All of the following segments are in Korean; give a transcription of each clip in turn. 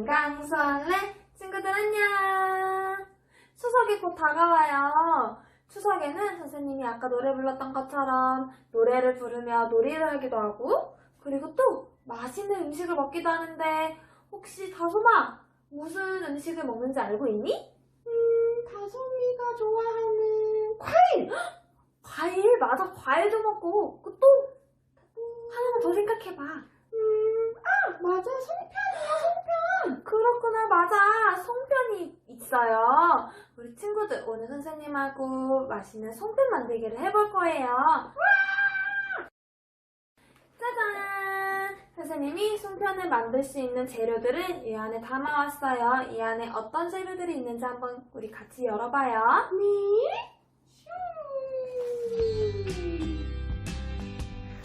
강설레 친구들 안녕. 추석이 곧 다가와요. 추석에는 선생님이 아까 노래 불렀던 것처럼 노래를 부르며 놀이를 하기도 하고 그리고 또 맛있는 음식을 먹기도 하는데 혹시 다솜아 무슨 음식을 먹는지 알고 있니? 다솜이가 좋아하는 과일! 과일? 맞아, 과일도 먹고 또 하나만 더 생각해봐. 맞아, 송편이야, 송편. 그렇구나, 맞아. 송편이 있어요. 우리 친구들 오늘 선생님하고 맛있는 송편 만들기를 해볼 거예요. 와! 짜잔! 선생님이 송편을 만들 수 있는 재료들을 이 안에 담아왔어요. 이 안에 어떤 재료들이 있는지 한번 우리 같이 열어봐요. 네.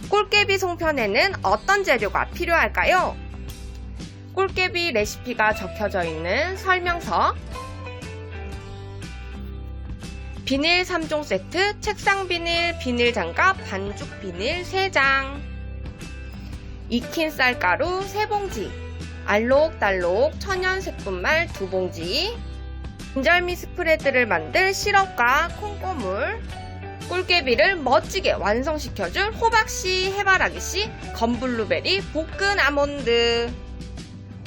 꿀깨비 송편에는 어떤 재료가 필요할까요? 꿀깨비 레시피가 적혀져 있는 설명서, 비닐 3종 세트, 책상 비닐, 비닐 장갑, 반죽 비닐 3장, 익힌 쌀가루 3봉지, 알록달록 천연 색분말 2봉지, 인절미 스프레드를 만들 시럽과 콩고물, 꿀깨비를 멋지게 완성시켜줄 호박씨, 해바라기씨, 건블루베리, 볶은 아몬드.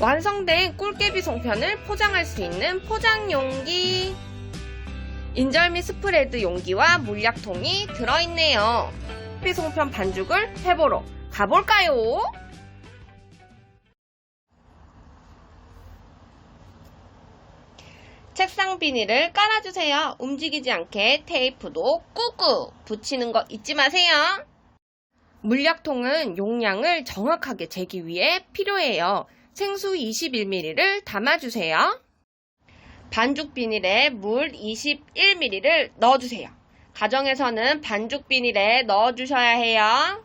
완성된 꿀깨비 송편을 포장할 수 있는 포장 용기. 인절미 스프레드 용기와 물약통이 들어있네요. 꿀깨비 송편 반죽을 해보러 가볼까요? 책상 비닐을 깔아주세요. 움직이지 않게 테이프도 꾹꾹 붙이는 거 잊지 마세요. 물약통은 용량을 정확하게 재기 위해 필요해요. 생수 21ml를 담아주세요. 반죽 비닐에 물 21ml를 넣어주세요. 가정에서는 반죽 비닐에 넣어주셔야 해요.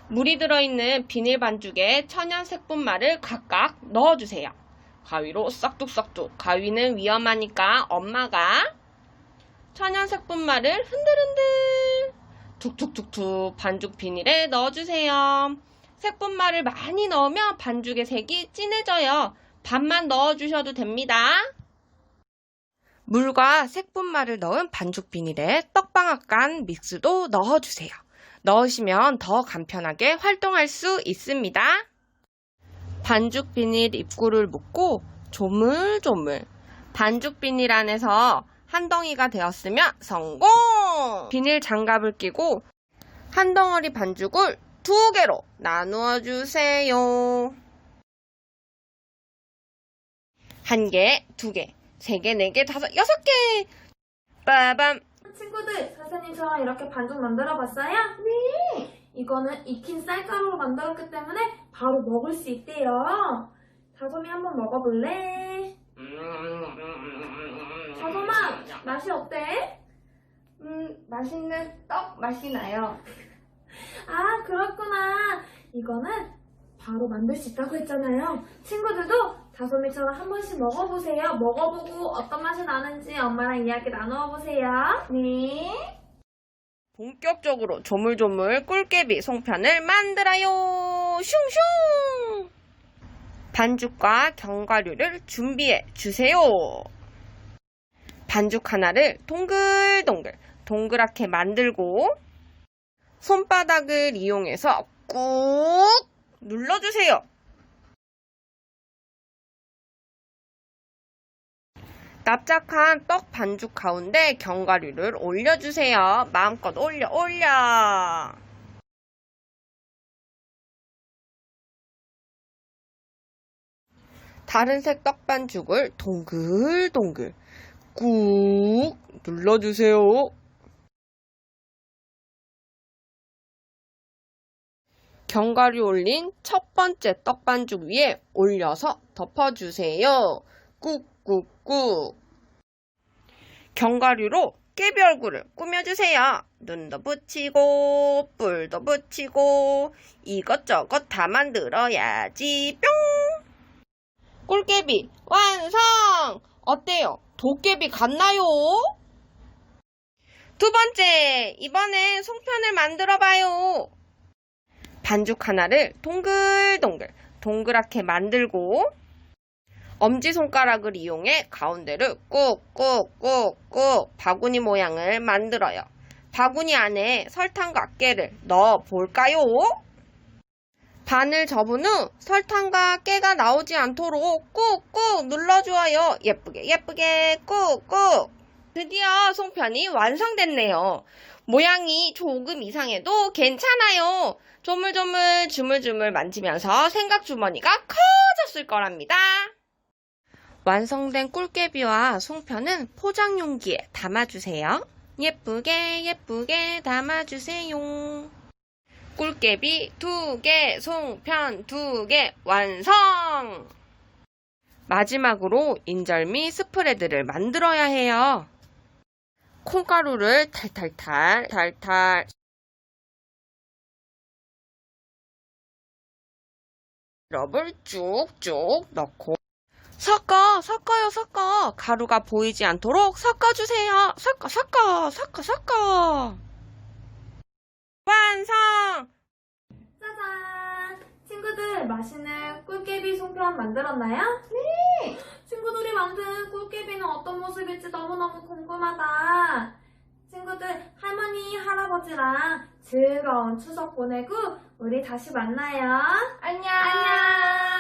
물이 들어있는 비닐 반죽에 천연 색분말을 각각 넣어주세요. 가위로 싹둑싹둑. 가위는 위험하니까 엄마가 천연 색분말을 흔들흔들 툭툭툭툭 반죽 비닐에 넣어주세요. 색분말을 많이 넣으면 반죽의 색이 진해져요. 반만 넣어주셔도 됩니다. 물과 색분말을 넣은 반죽 비닐에 떡방앗간 믹스도 넣어주세요. 넣으시면 더 간편하게 활동할 수 있습니다. 반죽 비닐 입구를 묶고 조물조물 반죽 비닐 안에서 한 덩이가 되었으면 성공! 비닐 장갑을 끼고 한 덩어리 반죽을 2개로 나누어 주세요. 1개, 2개, 3개, 4개, 5, 6개! 빠밤! 친구들, 선생님처럼 이렇게 반죽 만들어 봤어요? 네! 이거는 익힌 쌀가루로 만들었기 때문에 바로 먹을 수 있대요. 다솜이 한번 먹어볼래? 다솜아, 맛이 어때? 맛있는 떡 맛이 나요. 아, 그렇구나. 이거는 바로 만들 수 있다고 했잖아요. 친구들도 다솜이처럼 한 번씩 먹어보세요. 먹어보고 어떤 맛이 나는지 엄마랑 이야기 나누어보세요. 네. 본격적으로 조물조물 꿀깨비 송편을 만들어요. 슝슝! 반죽과 견과류를 준비해 주세요. 반죽 하나를 동글동글 동그랗게 만들고 손바닥을 이용해서 꾹 눌러주세요. 납작한 떡 반죽 가운데 견과류를 올려주세요. 마음껏 올려. 다른 색 떡 반죽을 동글동글 꾹 눌러주세요. 견과류 올린 첫 번째 떡 반죽 위에 올려서 덮어주세요. 꾹꾹꾹. 견과류로 깨비 얼굴을 꾸며주세요. 눈도 붙이고 뿔도 붙이고 이것저것 다 만들어야지. 뿅! 꿀깨비 완성! 어때요? 도깨비 같나요? 2번째, 이번엔 송편을 만들어봐요. 반죽 하나를 동글동글 동그랗게 만들고 엄지손가락을 이용해 가운데를 꾹꾹꾹꾹 바구니 모양을 만들어요. 바구니 안에 설탕과 깨를 넣어 볼까요? 반을 접은 후 설탕과 깨가 나오지 않도록 꾹꾹 눌러주어요. 예쁘게 예쁘게 꾹꾹. 드디어 송편이 완성됐네요. 모양이 조금 이상해도 괜찮아요. 조물조물 주물주물 만지면서 생각 주머니가 커졌을 거랍니다. 완성된 꿀깨비와 송편은 포장 용기에 담아주세요. 예쁘게 예쁘게 담아주세요. 꿀깨비 2개, 송편 2개 완성! 마지막으로 인절미 스프레드를 만들어야 해요. 콩가루를 탈탈탈 시럽을 쭉쭉 넣고 섞어 가루가 보이지 않도록 섞어주세요. 섞어 완성! 짜잔! 친구들, 맛있는 꿀깨비 송편 만들었나요? 네! 친구들이 만든 꿀깨비는 어떤 모습일지 너무너무 궁금하다. 친구들, 할머니, 할아버지랑 즐거운 추석 보내고 우리 다시 만나요. 안녕! 안녕!